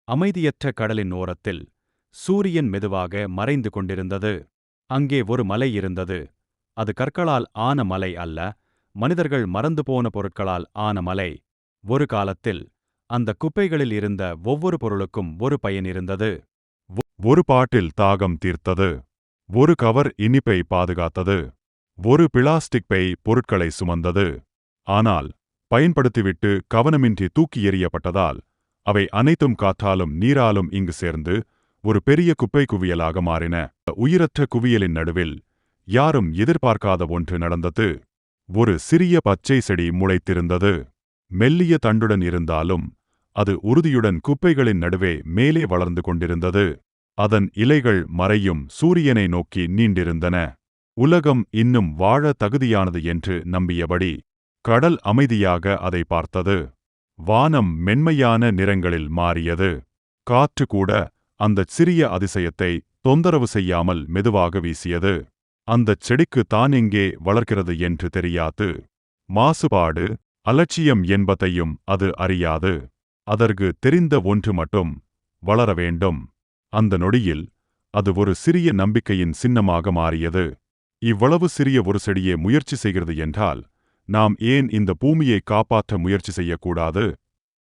அமைதியற்ற கடலின் ஓரத்தில் சூரியன் மெதுவாக மறைந்து கொண்டிருந்தது. அங்கே ஒரு மலை இருந்தது. அது கற்களால் ஆன மலை அல்ல, மனிதர்கள் மறந்து போன பொருட்களால் ஆன மலை. ஒரு காலத்தில் அந்த குப்பைகளில் இருந்த ஒவ்வொரு பொருளுக்கும் ஒரு பயன் இருந்தது. ஒரு பாட்டில் தாகம் தீர்த்தது. ஒரு கவர் இனிப்பை பாதுகாத்தது. ஒரு பிளாஸ்டிக் பை பொருட்களை சுமந்தது. ஆனால் பயன்படுத்திவிட்டு கவனமின்றி தூக்கி எறியப்பட்டதால் அவை அனைத்தும் காற்றாலும் நீராலும் இங்கு சேர்ந்து ஒரு பெரிய குப்பை குவியலாக மாறின. உயிரற்ற குவியலின் நடுவில் யாரும் எதிர்பார்க்காத ஒன்று நடந்தது. ஒரு சிறிய பச்சை செடி முளைத்திருந்தது. மெல்லிய தண்டுடன் இருந்தாலும் அது உறுதியுடன் குப்பைகளின் நடுவே மேலே வளர்ந்து கொண்டிருந்தது. அதன் இலைகள் மறையும் சூரியனை நோக்கி நீண்டிருந்தன. உலகம் இன்னும் வாழ தகுதியானது என்று நம்பியபடி கடல் அமைதியாக அதை பார்த்தது. வானம் மென்மையான நிறங்களில் மாறியது. காற்று கூட அந்தச் சிறிய அதிசயத்தை தொந்தரவு செய்யாமல் மெதுவாக வீசியது. அந்தச் செடிக்கு தான் எங்கே வளர்க்கிறது என்று தெரியாது. மாசுபாடு, அலட்சியம் என்பதையும் அது அறியாது. அதற்கு தெரிந்த ஒன்று மட்டும், வளர வேண்டும். அந்த நொடியில் அது ஒரு சிறிய நம்பிக்கையின் சின்னமாக மாறியது. இவ்வளவு சிறிய ஒரு செடியே முயற்சி செய்கிறது என்றால் நாம் ஏன் இந்த பூமியை காப்பாற்ற முயற்சி செய்யக்கூடாது?